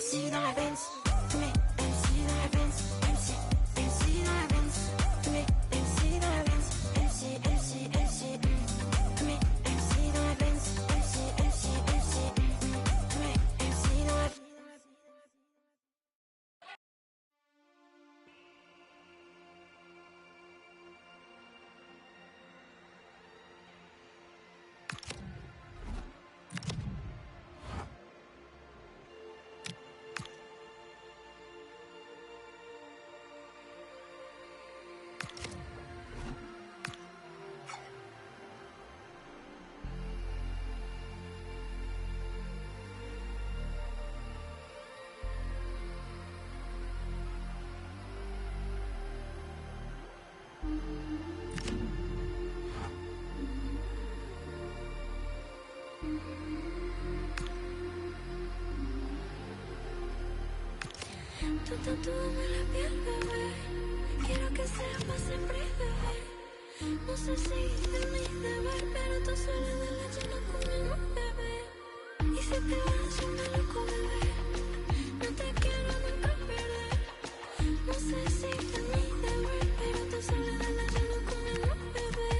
MC dans la Benz, tous mes MC dans la Benz, MC, MC dans la Benz, tous mes MC dans la Benz, MC, MC, MC, tous mes MC dans la Benz, MC, MC, MC, tous mes MC dans la Benz. Tú tatúame la piel, bebé. Quiero que sea para siempre, bebé. No sé si es mi deber, pero tú sales de la llena conmigo, bebé. Y si te vas, yo me loco, bebé. No te quiero nunca perder. No sé si es mi deber, pero tú sales de la llena conmigo, bebé.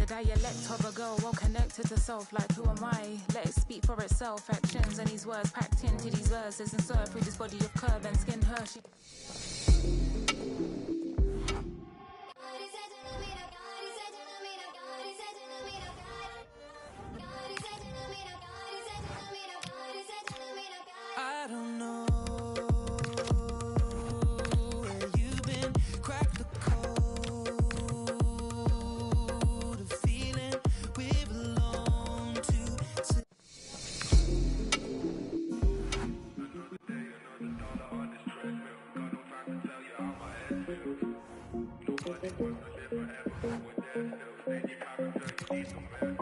Dialect of a girl well connected to self, like who am I? Let it speak for itself. Actions and these words packed into these verses and served through this body of curve and skin Hershey. I don't know where you've been, crack the code of feeling we belong to. Another day, another dollar on this treadmill. Got no time to tell you how my head feels. Nobody wants to live forever, but we're dead still. Then your character, you need some rest.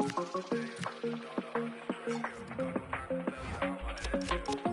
Another day, another dollar on this treadmill. Got no time to tell you how my head feels.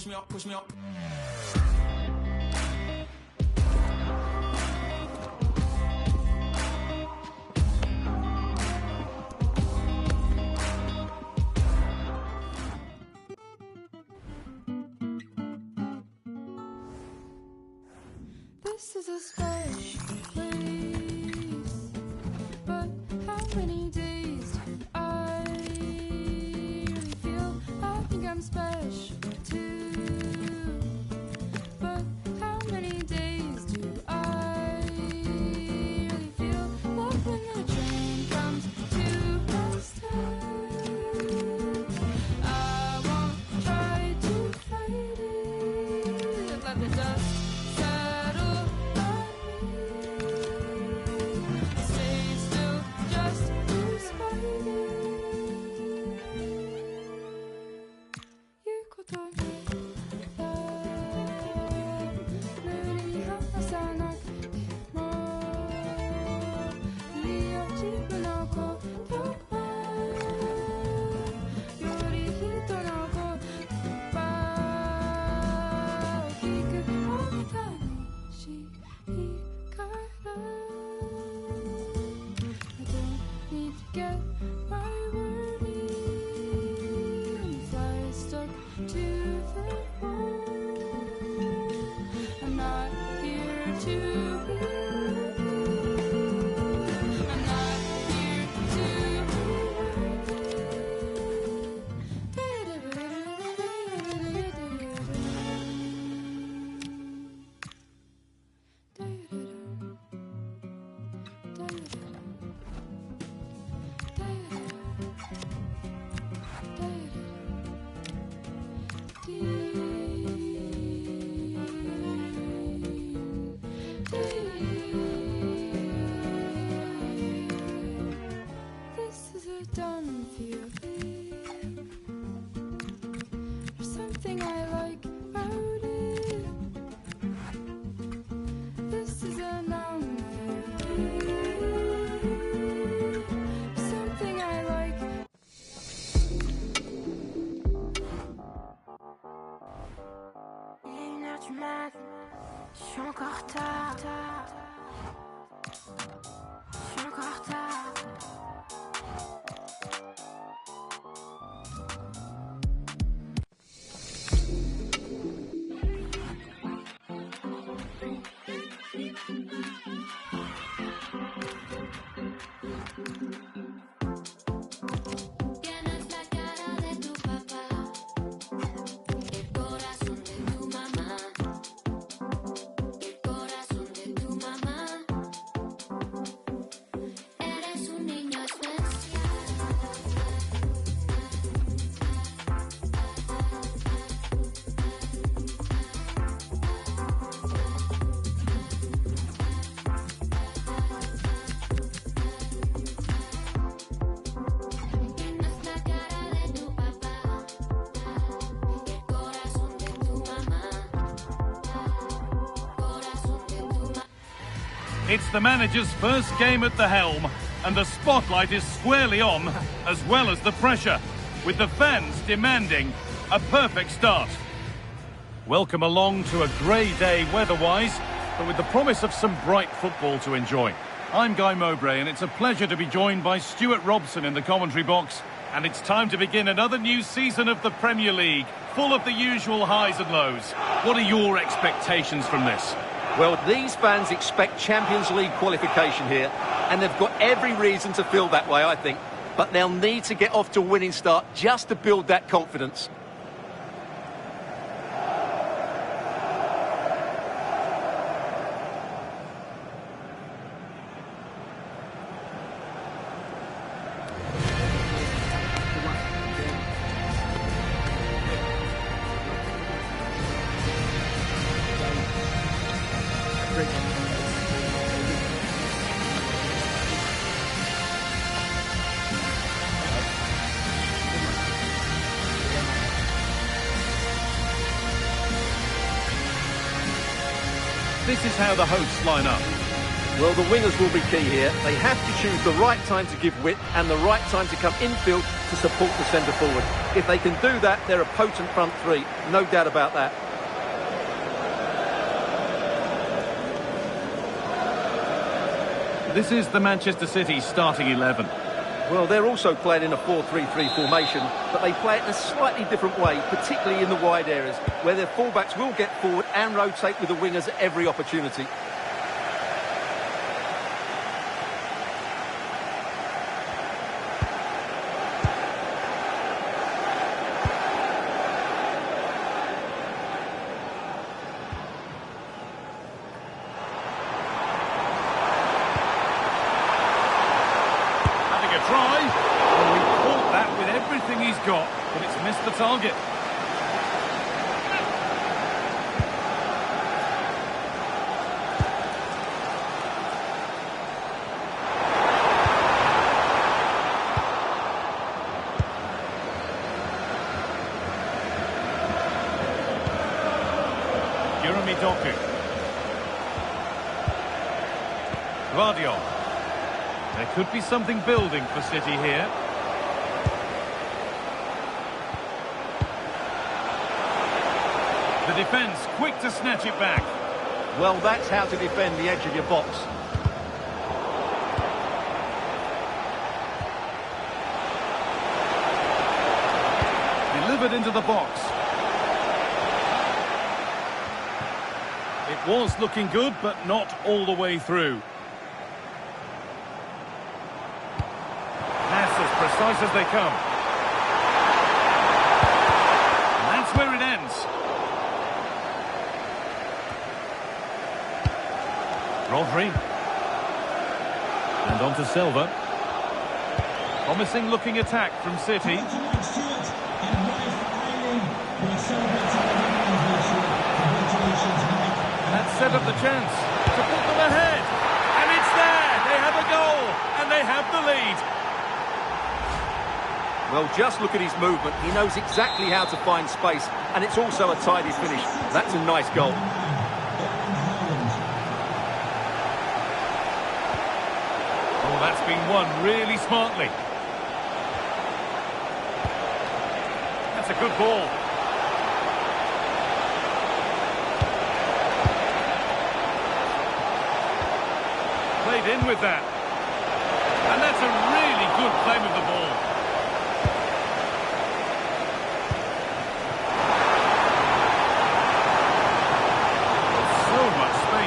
push me up, push me up. This is a special place, but how many days do I really feel? I think I'm special too, but how many days do I really feel? Love when the train comes to a stop. I won't try to fight it. Let the dust settle on me. Stay still just to spite it.言うことない無理に話さなくてもいいよ自分のことはより人の言葉を聞く方が楽しいから I don't need to get my word in fly stuck to the wall. I'm not here to be I'm not here to This is a dumb feeling. There's something I like about it. This is a numb feeling. There's something I like. Il est 1h du mat, je suis encore en retard. Je suis encore en retard. Tienes la cara de tu papá, el corazón de tu mamá, el corazón de tu mamá. Eres un niño especial. Tienes la cara de tu papá, el corazón de tu mamá, corazón de tu mamá. It's the manager's first game at the helm, and the spotlight is squarely on, as well as the pressure, with the fans demanding a perfect start. Welcome along to a grey day weather-wise, but with the promise of some bright football to enjoy. I'm Guy Mowbray, and it's a pleasure to be joined by Stuart Robson in the commentary box. And it's time to begin another new season of the Premier League, full of the usual highs and lows. What are your expectations from this? Well, these fans expect Champions League qualification here, and they've got every reason to feel that way, I think. But they'll need to get off to a winning start just to build that confidence. This is how the hosts line up. Well, the wingers will be key here. They have to choose the right time to give width and the right time to come infield to support the centre forward. If they can do that, they're a potent front three. No doubt about that. This is the Manchester City starting 11. Well, they're also playing in a 4-3-3 formation, but they play it in a slightly different way, particularly in the wide areas, where their fullbacks will get forward and rotate with the wingers at every opportunity. Try. And he caught that with everything he's got, but it's missed the target. Jeremy Doku. Guardiola. There could be something building for City here. The defence quick to snatch it back. Well, that's how to defend the edge of your box. Delivered into the box. It was looking good, but not all the way through. Precise as they come. And that's where it ends. Rodri. And on to Silva. Promising looking attack from City. That set up the chance to put them ahead. And it's there. They have a goal. And they have the lead. Well, just look at his movement. He knows exactly how to find space, and it's also a tidy finish. That's a nice goal. Oh, that's been won really smartly. That's a good ball. Played in with that. And that's a really good claim of the ball.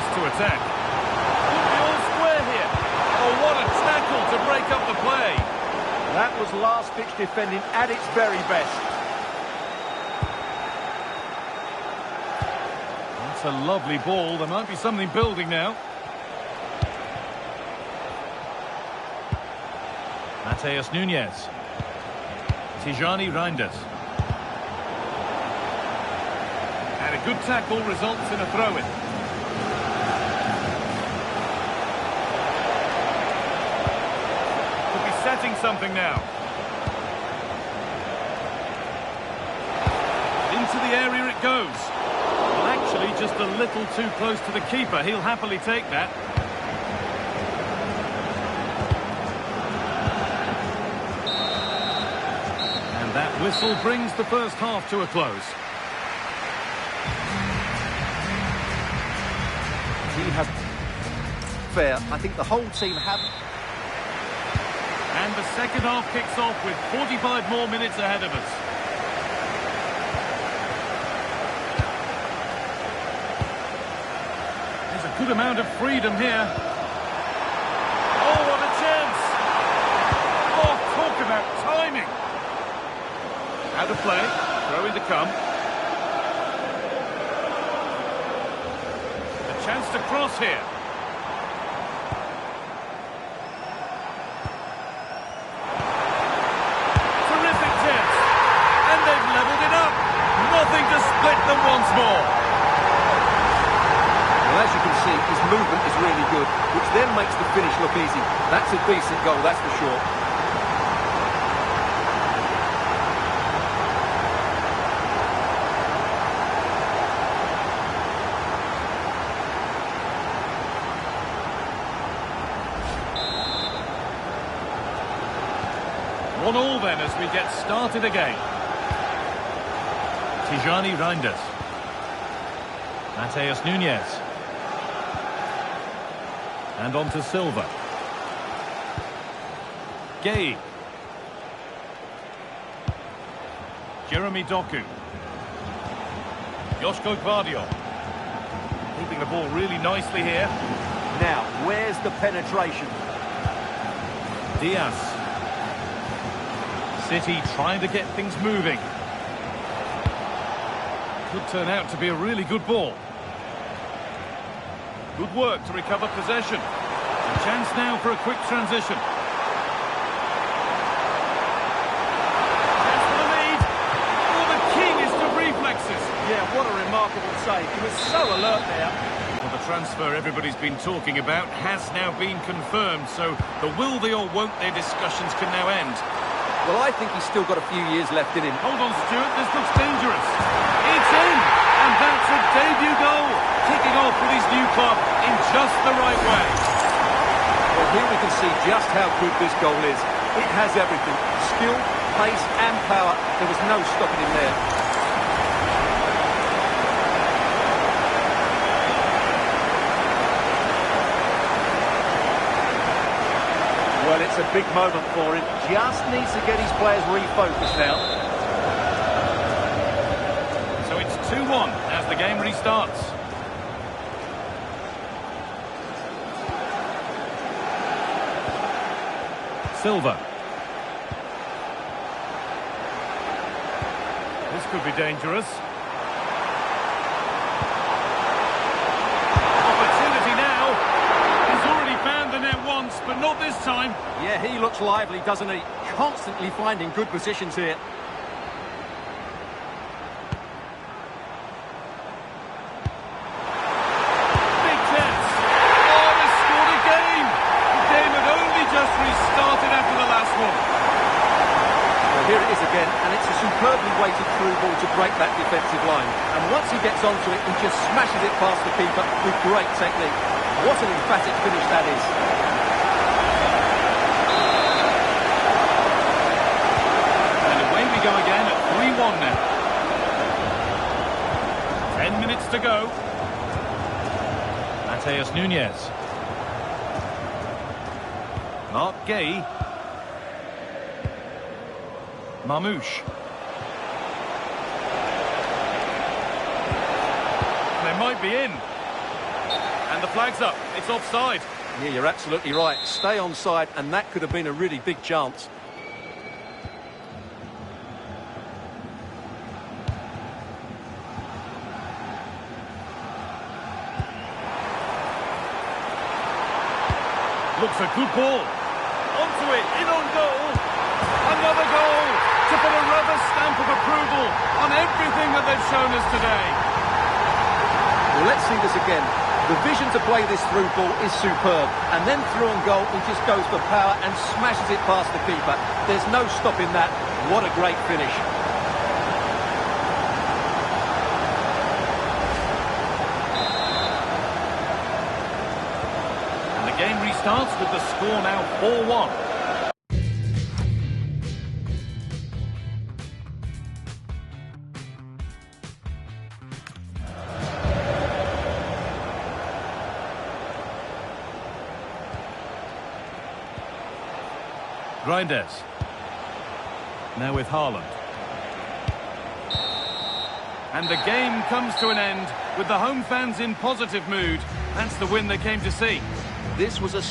To attack. Could be all square here. Oh, what a tackle to break up the play. That was last-ditch defending at its very best. That's a lovely ball. There might be something building now. Matheus Nunes. Tijani Reinders. And a good tackle results in a throw-in. Setting something now. Into the area it goes. Well, actually, just a little too close to the keeper. He'll happily take that. And that whistle brings the first half to a close. He has fair. I think the whole team have. And the second half kicks off with 45 more minutes ahead of us. There's a good amount of freedom here. Oh, what a chance! Oh, talk about timing! Out of play, throw in to come. A chance to cross here. Them once more. Well, as you can see, his movement is really good, which then makes the finish look easy. That's a decent goal, that's for sure. 1-1 then as we get started again. Tijani Reinders. Mateus Nunes. And on to Silva. Gay. Jeremy Doku. Joško Gvardiol. Keeping the ball really nicely here. Now, where's the penetration? Diaz. City trying to get things moving. Could turn out to be a really good ball. Good work to recover possession. A chance now for a quick transition. Chance for the lead. Oh, the keenest of reflexes. Yeah, what a remarkable save. He was so alert there. Well, the transfer everybody's been talking about has now been confirmed, so the will they or won't they discussions can now end. Well, I think he's still got a few years left in him. Hold on, Stuart, this looks dangerous. It's in, and that's a debut goal. Kicking off with his new club in just the right way. Well, here we can see just how good this goal is. It has everything. Skill, pace and power. There was no stopping him there. Well, it's a big moment for him. Just needs to get his players refocused now. So it's 2-1 as the game restarts. Silva. This could be dangerous. Opportunity now. He's already found the net once, but not this time. Yeah, he looks lively, doesn't he? Constantly finding good positions here. Big chance. Oh, they scored again. The game had only just restarted after the last one. Well, here it is again, and it's a superbly weighted through ball to break that defensive line. And once he gets onto it, he just smashes it past the keeper with great technique. What an emphatic finish that is. And away we go again at 3-1 now. 10 minutes to go. Mateus Nunes. Mark Gay. Marmouche. They might be in. And the flag's up. It's offside. Yeah, you're absolutely right. Stay onside, and that could have been a really big chance. Looks a good ball. Onto it, in on goal. Another goal to put a rubber stamp of approval on everything that they've shown us today. Well, let's see this again. The vision to play this through ball is superb. And then through on goal, he just goes for power and smashes it past the keeper. There's no stopping that. What a great finish. And the game restarts with the score now 4-1. Reinders. Now with Haaland. And the game comes to an end with the home fans in positive mood. That's the win they came to see. This was a...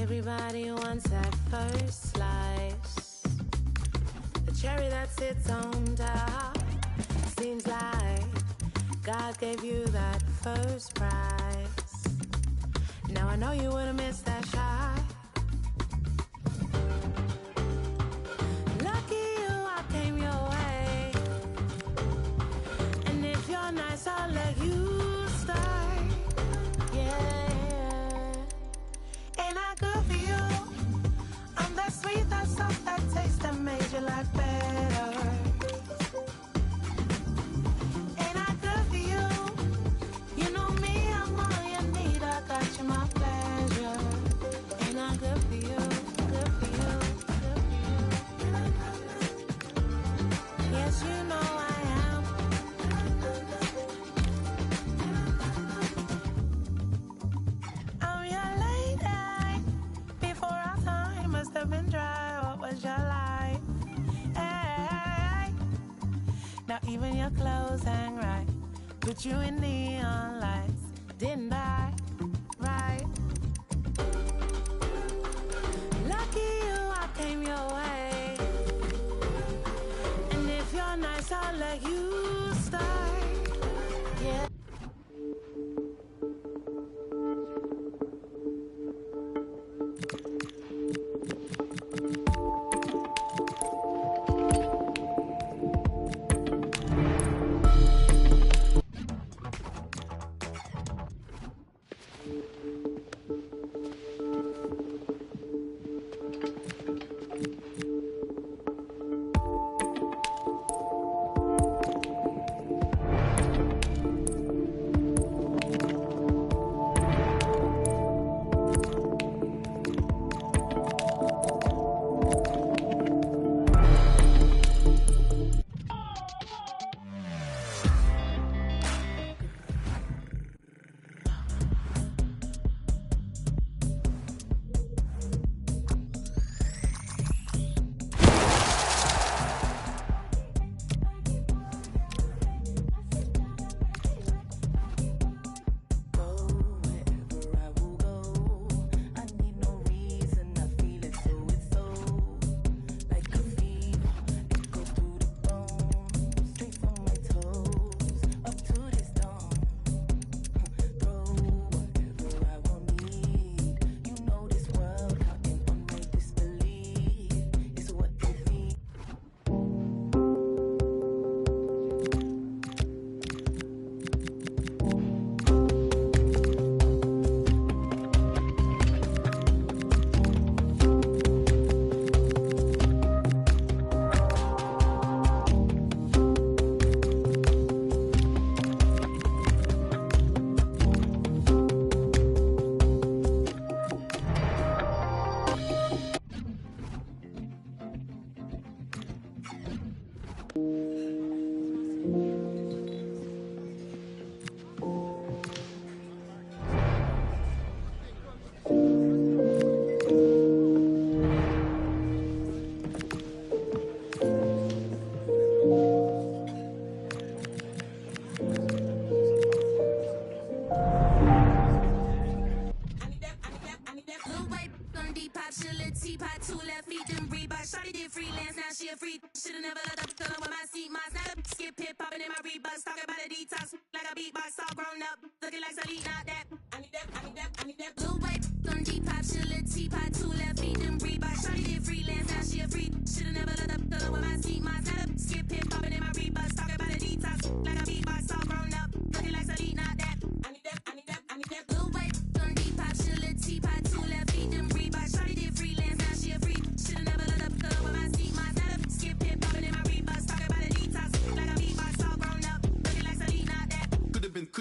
Everybody wants that first slice, the cherry that sits on top. Seems like God gave you that first prize. Now I know you would've missed that shot. Lucky you, I came your way. And if you're nice, I'll let you start. Yeah, ain't I good for you? I'm that sweet, that soft, that taste that made your life better. Ain't I good for you? You know me, I'm all you need. I got you, my pleasure. Ain't I good for you? Good for you. Good for you. Yes, you know I am. I'm your lady. Before our time must have been dry. What was your life? Hey. Now even your clothes hang right. Put you in neon lights. Didn't I? Right. Lucky you, I came your way. And if you're nice, I'll let you start. Yeah.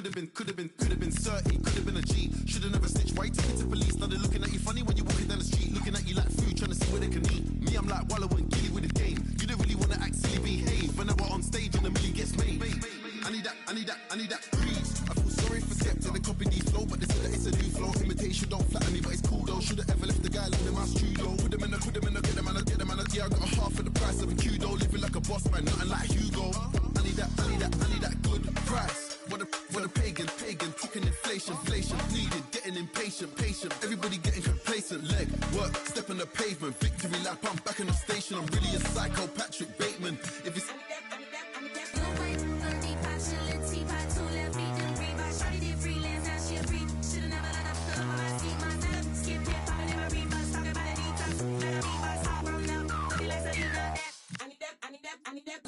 Could have been 30, could have been a G. Should've never snitched. Why you take it to police? Now they're looking at you funny when you're walking down the street, looking at you like food, trying to see where they can eat. Me, I'm like Wallow and Gilly with the game. You don't really wanna act silly, behave. When I was on stage and a million gets made. I need that breeze. I feel sorry for Skepta, they copy these flow, but they say that it's a new flow. Imitation don't flatter me, but it's cool though. Should've ever left the guy like the mouse studio. Put them in, get them, get them. Yeah, I got a half of the price of a kudo. Living like a boss man, nothing like Hugo. I need that good price. What a pagan, ticking inflation. inflation needed, getting impatient, patient. Everybody getting complacent. Leg work, step on the pavement. Victory lap, I'm back in the station. I'm really a psycho, Patrick Bateman. If it's I need that blue white, don't deep pop, chillin', teapot, 2 left feet, then breathe by. Shawty did freelance, now she a freak. Shoulda never let up, club while I see my setup. Skip hip, poppin' in my rebus, talking about a detox. Like a beatbox, all grown up, pretty like Selena, not that. I need that.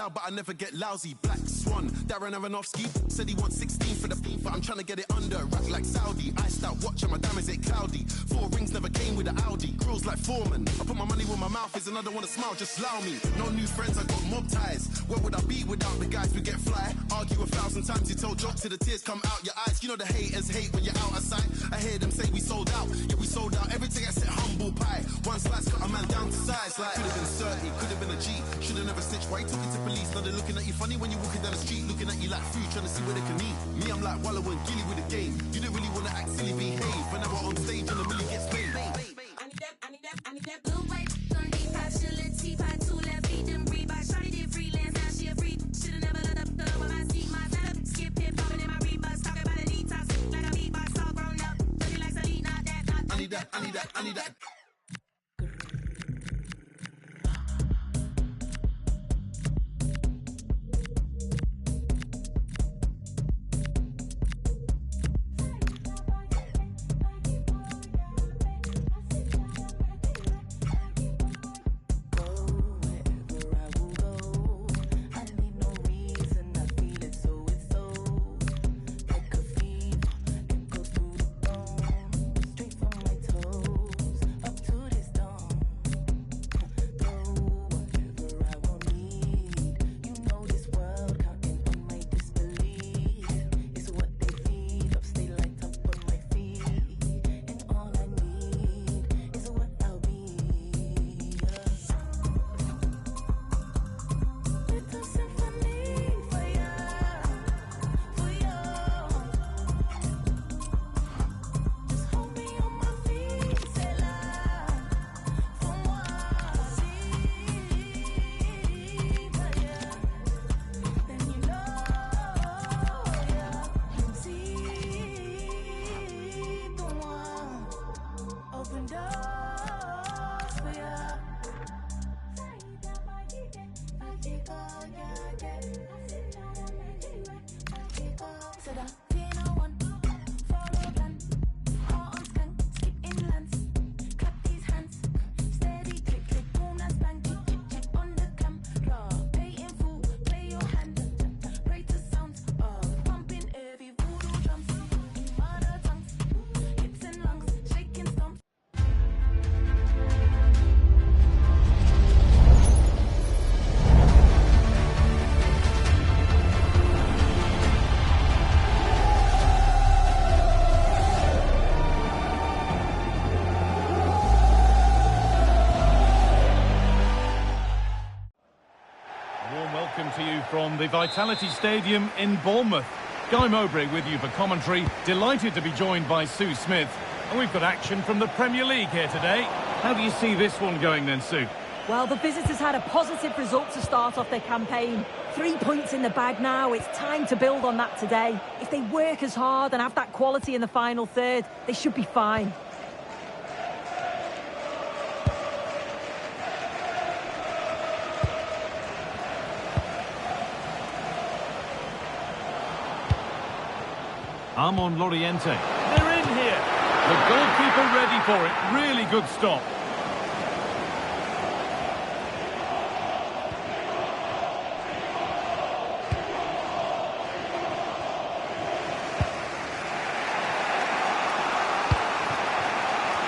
loud, but I never get lousy. Black Swan, Darren Aronofsky said he wants 16 for the FIFA. I'm trying to get it under wrap like Saudi. Iced out watch and my diamonds ain't cloudy. 4 rings never came with an Audi. Grills like Foreman. I put my money where my mouth is and I don't want to smile, just allow me. No new friends, I got mob ties. Where would I be without the guys who get fly? Argue 1,000 times, you tell jokes till the tears come out your eyes. You know the haters hate when you're out of sight. I hear them say we sold out, yeah we sold out. Everything I said humble pie. One slice cut a man down to size. Like could have been 30, could have been a G. Should have never snitched. Why you talking to police? Now they're looking at you funny when you're walking down the street, looking at you like food, trying to see where they can eat. Me, I'm like Wallow and Gilly with the game. You don't really want to act silly, behave. When I'm on stage and the million gets paid. I need that blue white, don't deep pop, chillin', teapot, 2 left feet, then breathe by. Shawty did freelance, now she a freak. Shoulda never let up, club while I see my setup. Skip hip, poppin' in my rebus, talking about a detox. Like a beatbox, all grown up, pretty like Selena, not that. I need that, I need that, I need that. To you from the Vitality Stadium in Bournemouth. Guy Mowbray with you for commentary. Delighted to be joined by Sue Smith. And we've got action from the Premier League here today. How do you see this one going then, Sue? Well, the visitors had a positive result to start off their campaign. 3 points in the bag now. It's time to build on that today. If they work as hard and have that quality in the final third, they should be fine. Armand Loriente. They're in here. The goalkeeper ready for it. Really good stop.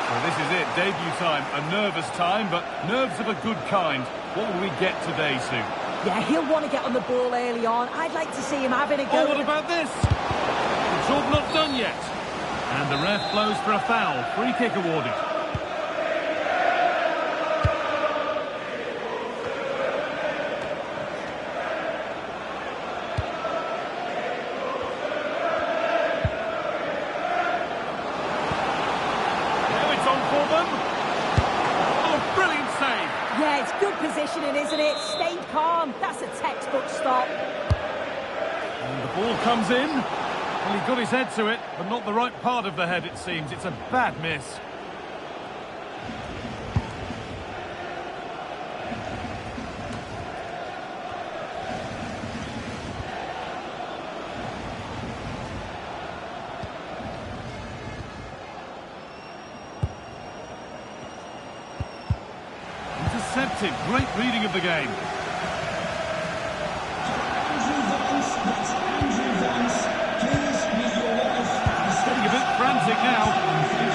So this is it, debut time. A nervous time, but nerves of a good kind. What will we get today, Sue? Yeah, he'll want to get on the ball early on. I'd like to see him having a go. Oh, what about this? The job not done yet. And the ref blows for a foul. Free kick awarded. conditioning, isn't it? Stay calm. That's a textbook stop. And the ball comes in. Well, he got his head to it, but not the right part of the head, it seems. It's a bad miss. Intercepted. Great reading of the game. Getting a bit frantic now.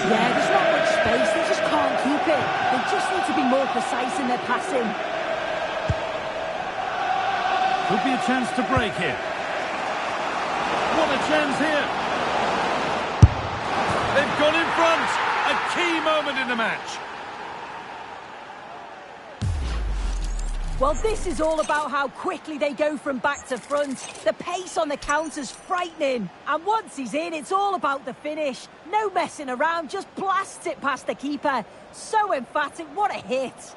Yeah, there's not much space. They just can't keep it. They just need to be more precise in their passing. Could be a chance to break here. What a chance here. They've gone in front. A key moment in the match. Well, this is all about how quickly they go from back to front. The pace on the counter's frightening. And once he's in, it's all about the finish. No messing around, just blasts it past the keeper. So emphatic, what a hit.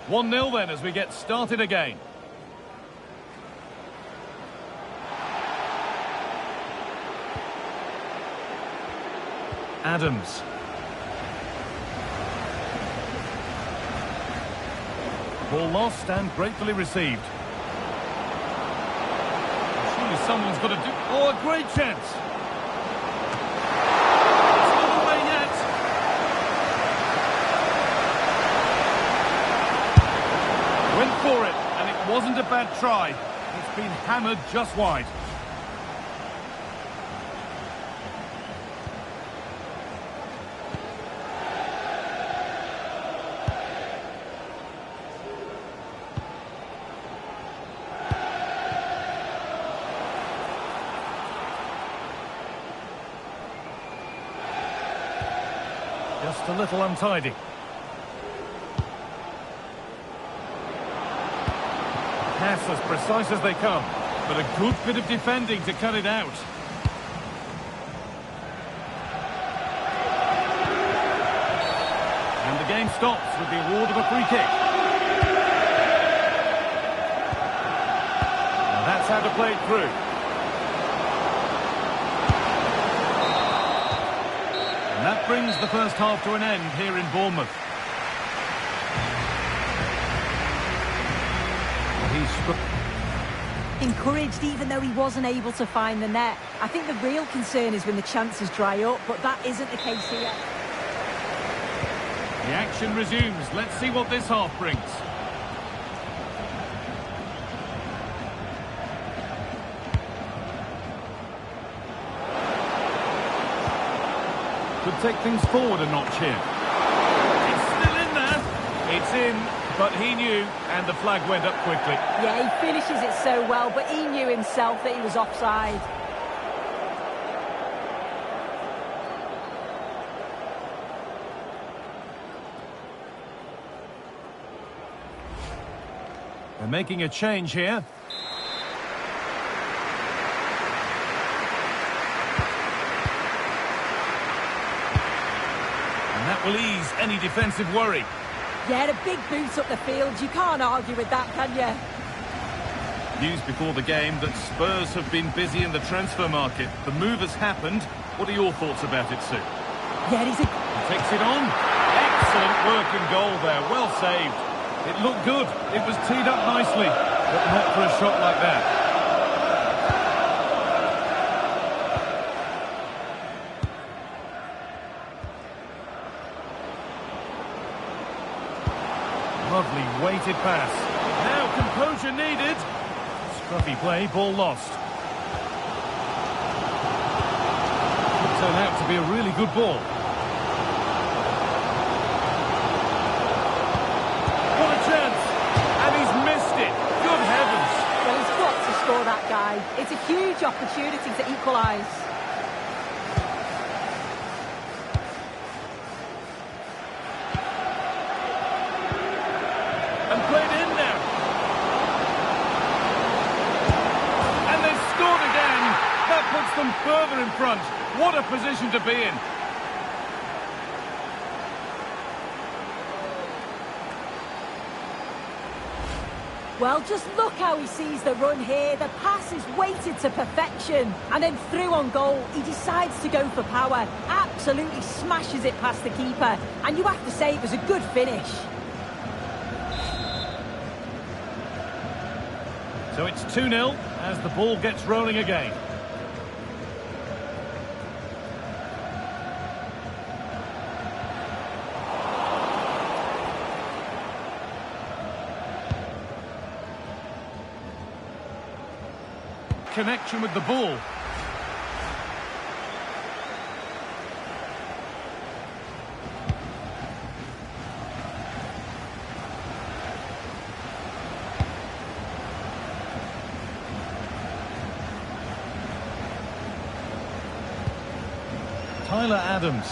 One 0 then as we get started again. Adams. Ball lost and gratefully received. Surely someone's got to do... Oh, a great chance! It's not away yet. Went for it, and it wasn't a bad try. It's been hammered just wide. Just a little untidy. Pass as precise as they come, but a good bit of defending to cut it out. And the game stops with the award of a free kick. And that's how to play it through. And that brings the first half to an end here in Bournemouth. Encouraged even though he wasn't able to find the net. I think the real concern is when the chances dry up, but that isn't the case here. The action resumes. Let's see what this half brings. Could take things forward a notch here. It's still in there. It's in, but he knew, and the flag went up quickly. Yeah, he finishes it so well, but he knew himself that he was offside. They're making a change here. And that will ease any defensive worry. Yeah, a big boot up the field. You can't argue with that, can you? News before the game that Spurs have been busy in the transfer market. The move has happened. What are your thoughts about it, Sue? Yeah, He takes it on. Excellent work in goal there. Well saved. It looked good. It was teed up nicely, but not for a shot like that. Lovely weighted pass. Now composure needed. Scruffy play, ball lost. Could turn out to be a really good ball. What a chance! And he's missed it. Good heavens. Well, he's got to score that guy. It's a huge opportunity to equalise. And played in now. And they've scored again. That puts them further in front. What a position to be in. Well, just look how he sees the run here. The pass is weighted to perfection. And then through on goal, he decides to go for power. Absolutely smashes it past the keeper. And you have to say it was a good finish. So it's 2-0 as the ball gets rolling again. Connection with the ball. Tyler Adams.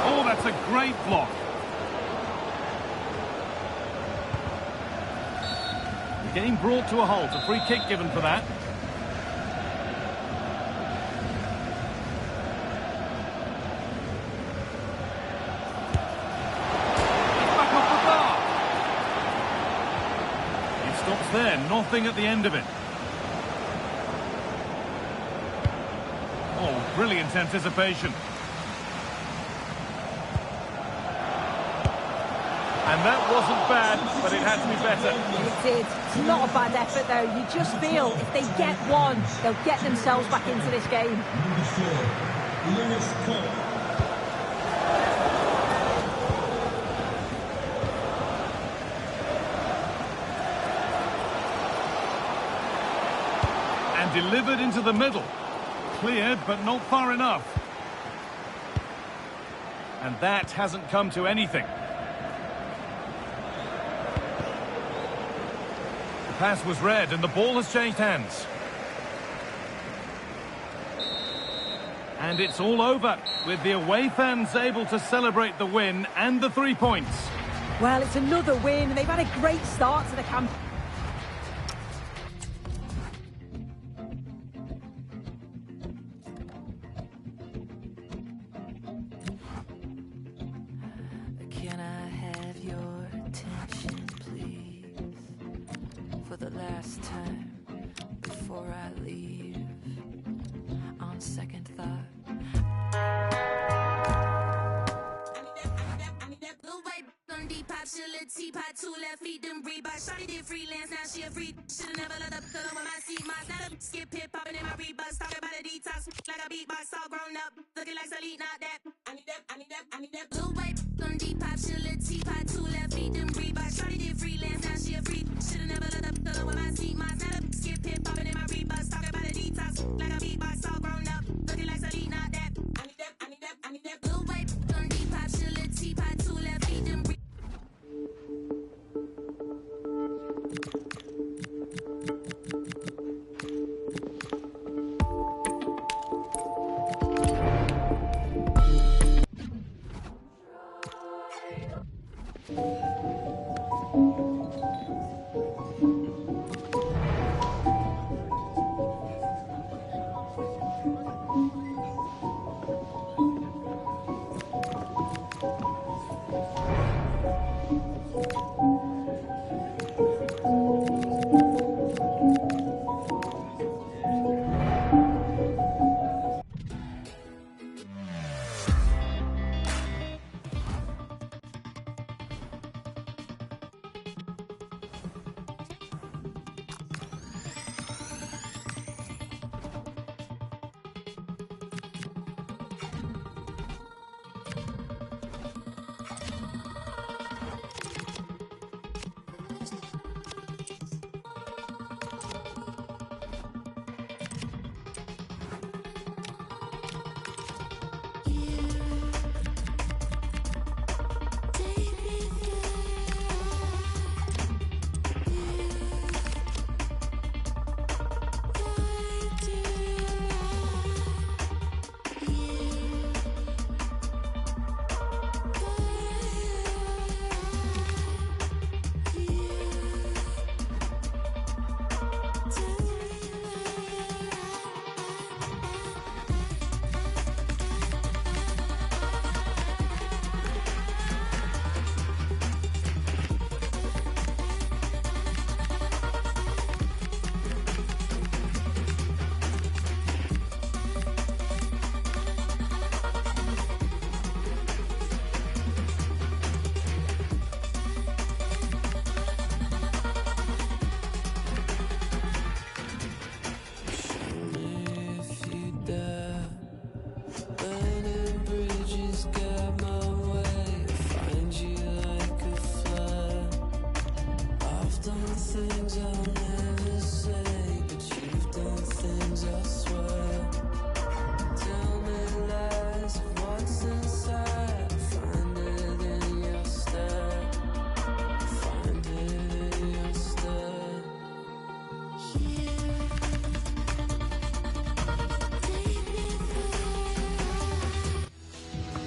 Oh, that's a great block. The game brought to a halt. A free kick given for that. There, nothing at the end of it. Oh, brilliant anticipation. And that wasn't bad, but it had to be better. It did. It's not a bad effort, though. You just feel if they get one, they'll get themselves back into this game. Delivered into the middle. Cleared, but not far enough. And that hasn't come to anything. The pass was read and the ball has changed hands. And it's all over, with the away fans able to celebrate the win and the 3 points. Well, it's another win, and they've had a great start to the campaign. Can I have your attention, please, for the last time before I leave? On second thought, teapot, 2 left feet, them Reebok. Shawty did freelance, now she a free. Should've never let up, fill on my seat, my setup. Skip hip popping in my Reeboks, talking about a detox. Like a beatbox, all grown up, looking like Salute, not that. I need that. Blue white on Depop, chillin' teapot, 2 left feet, them Reebok. Shawty did freelance, now she a free. Should've never let up, fill on my seat, my setup. Skip hip popping in my Reeboks, talking about a detox. Like a beatbox, all grown up, looking like Salute, not that. I need that. Blue white on Depop, chillin' teapot, 2 left feet, them Reeboks.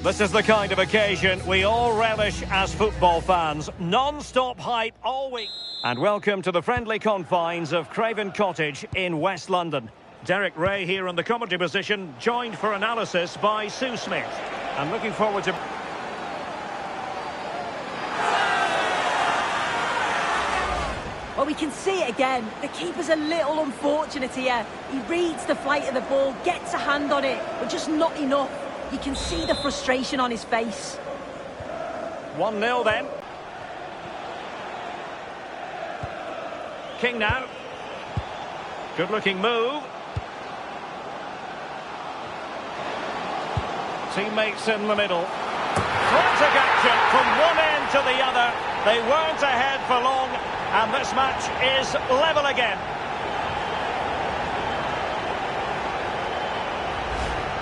This is the kind of occasion we all relish as football fans. Non-stop hype all week. And welcome to the friendly confines of Craven Cottage in West London. Derek Ray here in the commentary position, joined for analysis by Sue Smith. I'm looking forward to... Well, we can see it again. The keeper's a little unfortunate here. He reads the flight of the ball, gets a hand on it, but just not enough. You can see the frustration on his face. 1-0 then. King now. Good looking move. Teammates in the middle. Frantic action from one end to the other. They weren't ahead for long, and this match is level again.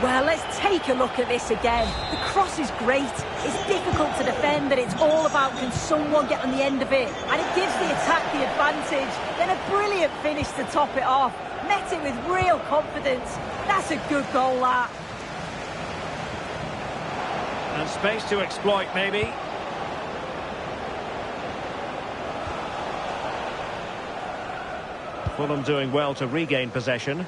Well, let's take a look at this again. The cross is great. It's difficult to defend, and it's all about can someone get on the end of it. And it gives the attack the advantage. Then a brilliant finish to top it off. Met it with real confidence. That's a good goal, that. And space to exploit, maybe. Fulham doing well to regain possession.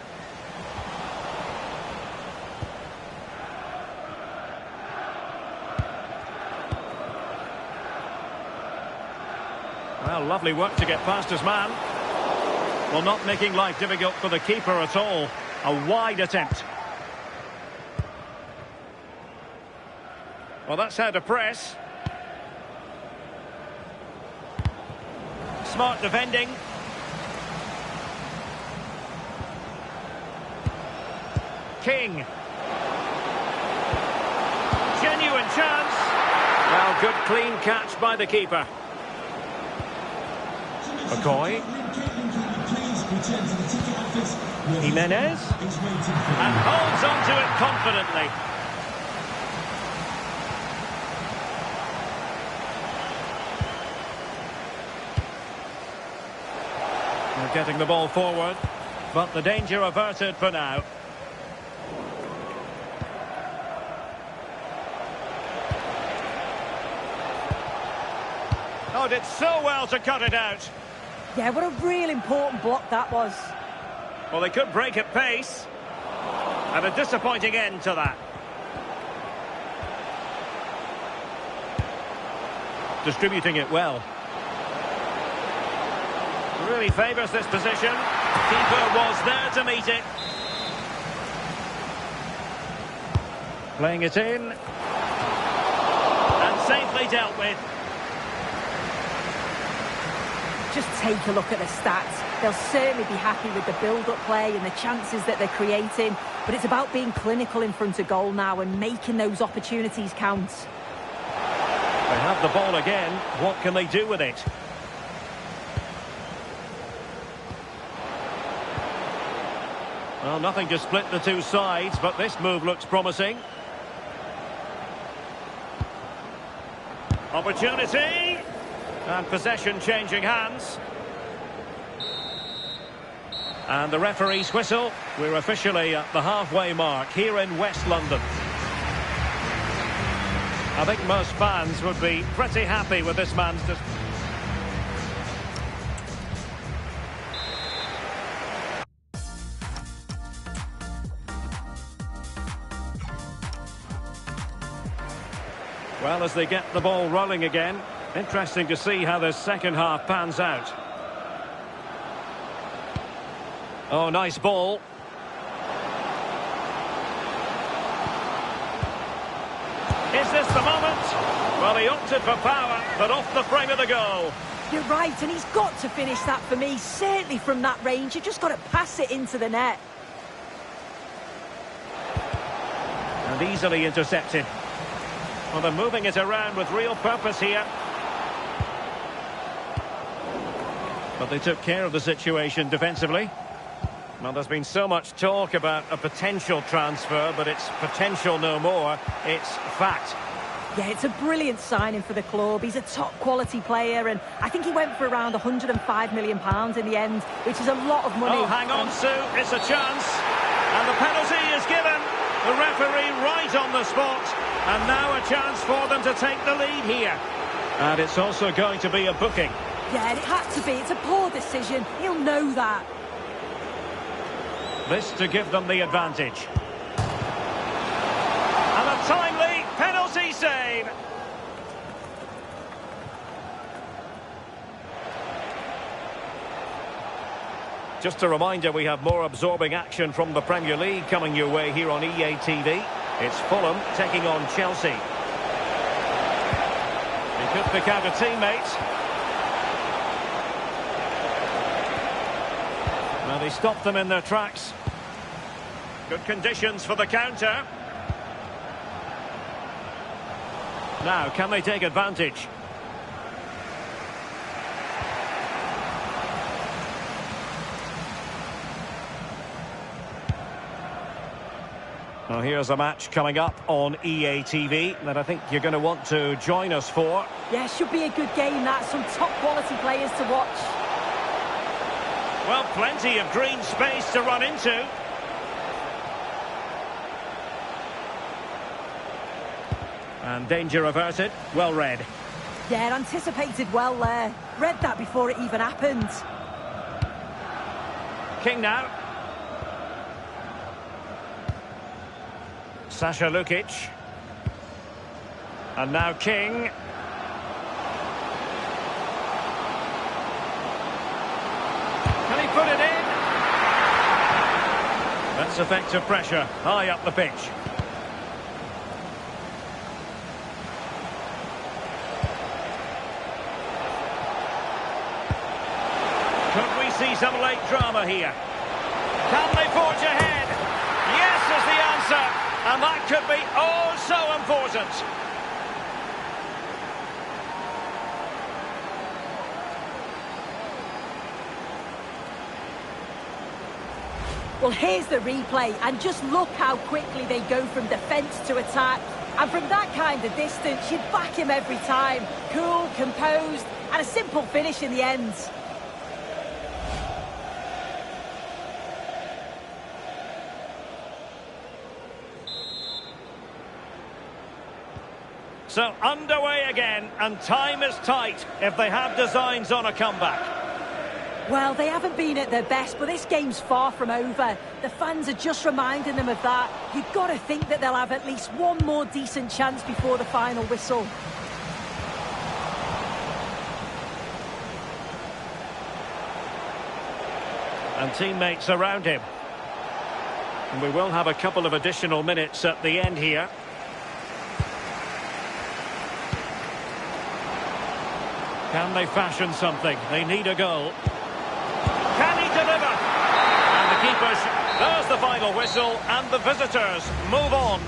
Well, lovely work to get past his man. Well, not making life difficult for the keeper at all. A wide attempt. Well, that's how to press. Smart defending. King. Genuine chance. Well, good clean catch by the keeper. McCoy. Jimenez. And holds on to it confidently. They're getting the ball forward, but the danger averted for now. Oh, did so well to cut it out. Yeah, what a real important block that was. Well, they could break at pace. And a disappointing end to that. Distributing it well. Really favours this position. Keeper was there to meet it. Playing it in. And safely dealt with. Just take a look at the stats. They'll certainly be happy with the build-up play and the chances that they're creating. But it's about being clinical in front of goal now and making those opportunities count. They have the ball again. What can they do with it? Well, nothing to split the two sides, but this move looks promising. Opportunity! And possession changing hands. And the referee's whistle. We're officially at the halfway mark here in West London. I think most fans would be pretty happy with this man's... Well, as they get the ball rolling again, interesting to see how the second half pans out. Oh, nice ball. Is this the moment? Well, he opted for power, but off the frame of the goal. You're right, and he's got to finish that for me. Certainly from that range, you've just got to pass it into the net. And easily intercepted. Well, they're moving it around with real purpose here. But they took care of the situation defensively. Well, there's been so much talk about a potential transfer, but it's potential no more. It's fact. Yeah, it's a brilliant signing for the club. He's a top-quality player, and I think he went for around £105 million in the end, which is a lot of money. Oh, hang on, Sue. It's a chance. And the penalty is given. The referee right on the spot. And now a chance for them to take the lead here. And it's also going to be a booking. Yeah, it had to be. It's a poor decision. He'll know that. This to give them the advantage. And a timely penalty save. Just a reminder, we have more absorbing action from the Premier League coming your way here on EA TV. It's Fulham taking on Chelsea. He could pick out a teammate. Well, he stopped them in their tracks. Good conditions for the counter. Now, can they take advantage? Well, here's a match coming up on EA TV that I think you're going to want to join us for. Yeah, should be a good game, that. Some top-quality players to watch. Well, plenty of green space to run into. And danger averted. Well read. Yeah, anticipated well there. Read that before it even happened. King now. Sasha Lukic. And now King. Can he put it in? That's effective pressure. High up the pitch. Could we see some late drama here? Can they forge ahead? Yes is the answer. And that could be oh so important. Well, here's the replay, and just look how quickly they go from defence to attack. And from that kind of distance, you'd back him every time. Cool, composed, and a simple finish in the end. So underway again, and time is tight if they have designs on a comeback. Well, they haven't been at their best, but this game's far from over. The fans are just reminding them of that. You've got to think that they'll have at least one more decent chance before the final whistle. And teammates around him. And we will have a couple of additional minutes at the end here. Can they fashion something? They need a goal. Can he deliver? And the keepers, there's the final whistle, and the visitors move on.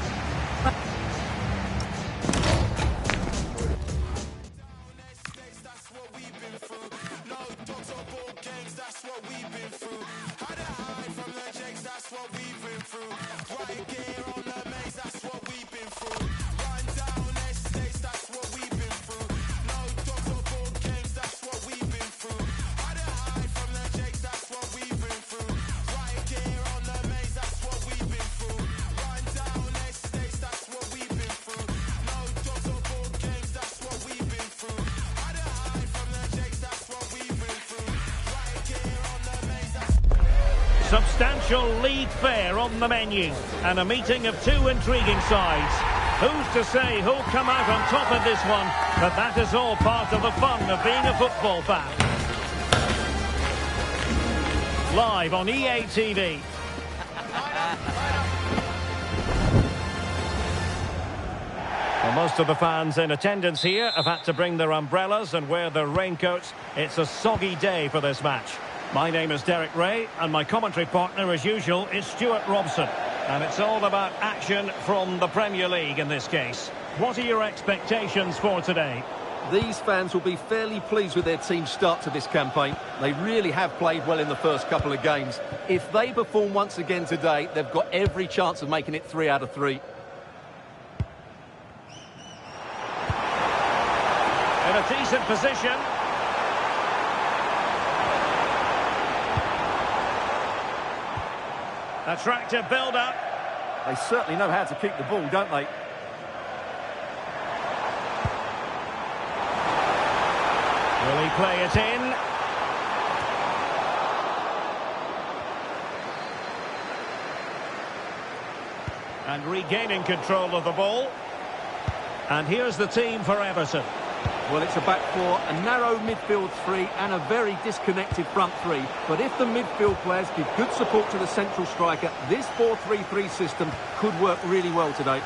Substantial league fare on the menu, and a meeting of two intriguing sides. Who's to say who'll come out on top of this one? But that is all part of the fun of being a football fan. Live on EA TV. Well, most of the fans in attendance here have had to bring their umbrellas and wear their raincoats. It's a soggy day for this match. My name is Derek Ray, and my commentary partner, as usual, is Stuart Robson. And it's all about action from the Premier League in this case. What are your expectations for today? These fans will be fairly pleased with their team's start to this campaign. They really have played well in the first couple of games. If they perform once again today, they've got every chance of making it 3 out of 3. In a decent position. Attractive build-up. They certainly know how to keep the ball, don't they? Will he play it in? And regaining control of the ball. And here's the team for Everton. Well, it's a back four, a narrow midfield three and a very disconnected front three. But if the midfield players give good support to the central striker, this 4-3-3 system could work really well today.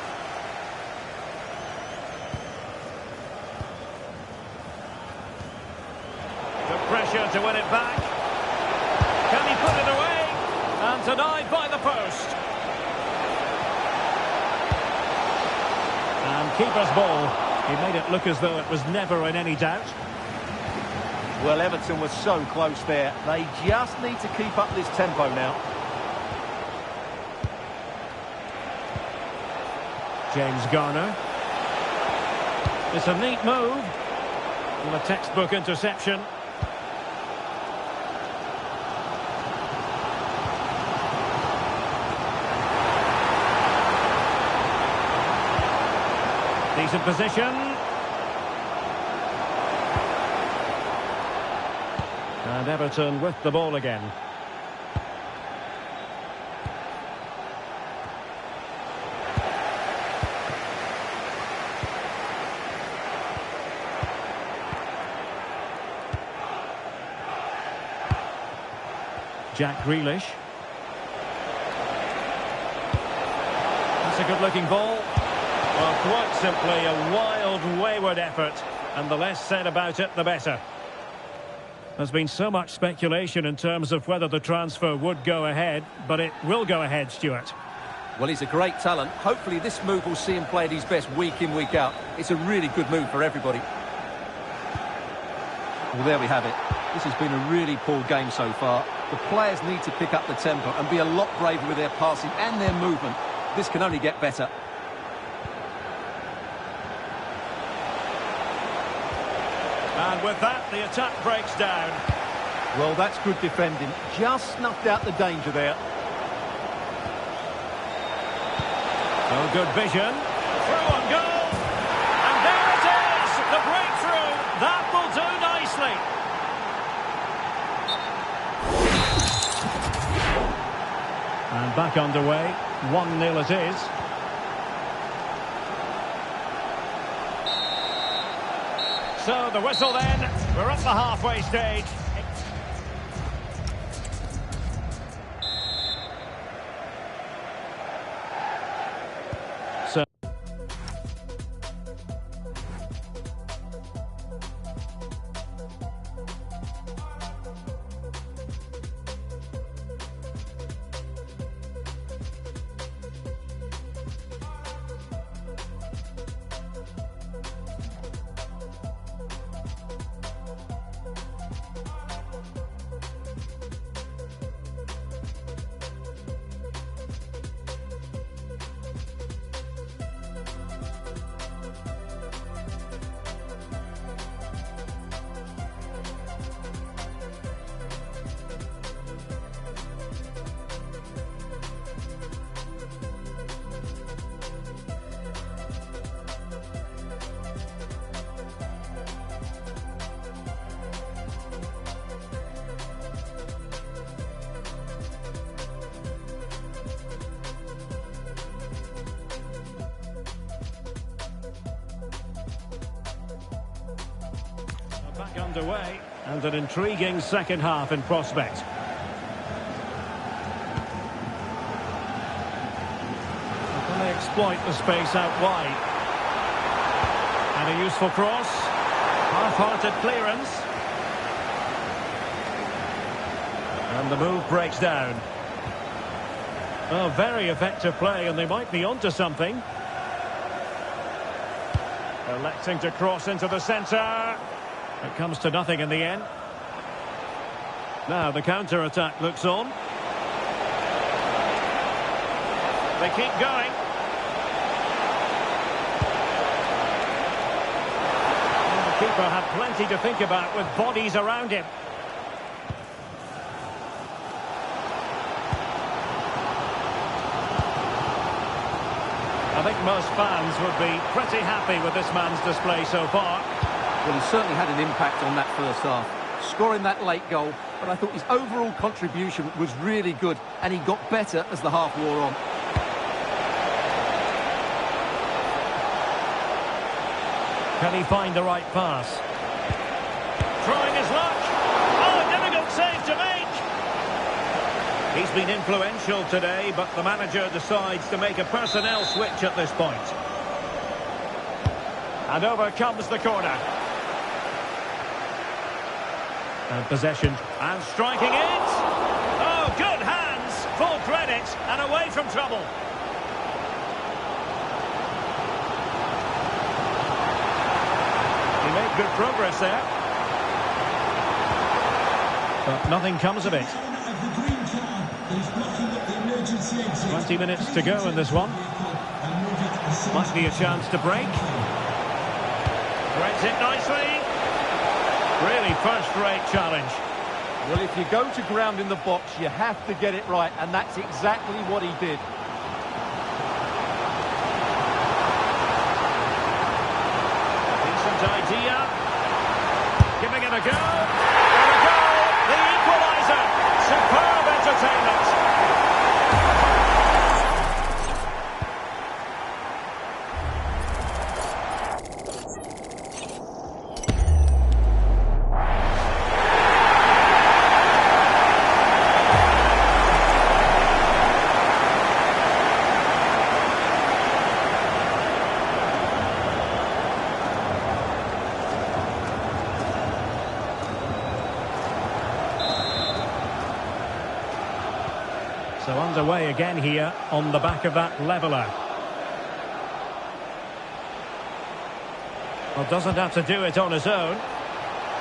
The pressure to win it back. Can he put it away? And denied by the post. And keeper's ball. He made it look as though it was never in any doubt. Well, Everton was so close there. They just need to keep up this tempo now. James Garner. It's a neat move. And a textbook interception. Decent position. And Everton with the ball again. Jack Grealish. That's a good-looking ball. Well, quite simply a wild, wayward effort, and the less said about it, the better. There's been so much speculation in terms of whether the transfer would go ahead, but it will go ahead, Stuart. Well, he's a great talent. Hopefully this move will see him play at his best week in, week out. It's a really good move for everybody. Well, there we have it. This has been a really poor game so far. The players need to pick up the tempo and be a lot braver with their passing and their movement. This can only get better. And with that, the attack breaks down. Well, that's good defending. Just snuffed out the danger there. Oh, good vision. Through on goal. And there it is, the breakthrough. That will do nicely. And back underway. 1-0 it is. So the whistle then. We're at the halfway stage. Back underway, and an intriguing second half in prospect. Can they exploit the space out wide? And a useful cross. Half-hearted clearance. And the move breaks down. Oh, very effective play, and they might be onto something. Electing to cross into the centre. It comes to nothing in the end. Now the counter-attack looks on. They keep going. And the keeper had plenty to think about with bodies around him. I think most fans would be pretty happy with this man's display so far. Well, he certainly had an impact on that first half, scoring that late goal, but I thought his overall contribution was really good, and he got better as the half wore on. Can he find the right pass? Trying his luck. Oh, a difficult save to make. He's been influential today, but the manager decides to make a personnel switch at this point. And over comes the corner. And possession. And striking it. Oh, good hands. Full credit. And away from trouble. He made good progress there. But nothing comes of it. 20 minutes to go in this one. Might be a chance to break. Threads it nicely. Really first-rate challenge. Well, if you go to ground in the box, you have to get it right, and that's exactly what he did. Decent idea. Giving it a go. And a goal. The equaliser. Superb entertainment. So underway again here on the back of that leveller. Well, doesn't have to do it on his own.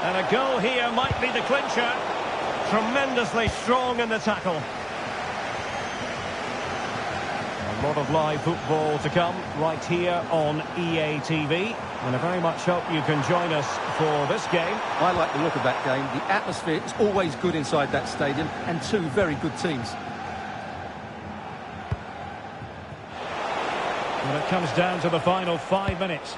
And a goal here might be the clincher. Tremendously strong in the tackle. A lot of live football to come right here on EA TV. And I very much hope you can join us for this game. I like the look of that game. The atmosphere is always good inside that stadium, and two very good teams. Well, it comes down to the final 5 minutes.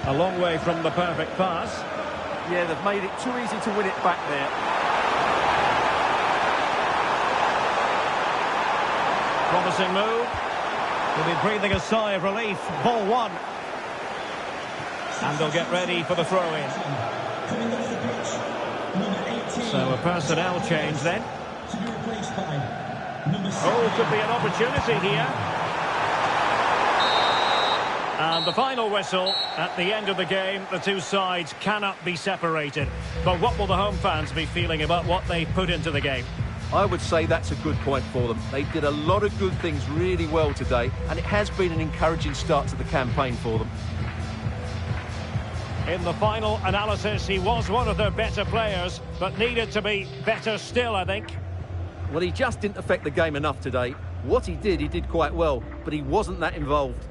A long way from the perfect pass. Yeah, they've made it too easy to win it back there. Promising move. They'll be breathing a sigh of relief. Ball one. And they'll get ready for the throw-in. So a personnel change then. Oh, could be an opportunity here. And the final whistle at the end of the game. The two sides cannot be separated. But what will the home fans be feeling about what they put into the game? I would say that's a good point for them. They did a lot of good things really well today, and it has been an encouraging start to the campaign for them. In the final analysis, he was one of their better players, but needed to be better still, I think. Well, he just didn't affect the game enough today. What he did quite well, but he wasn't that involved.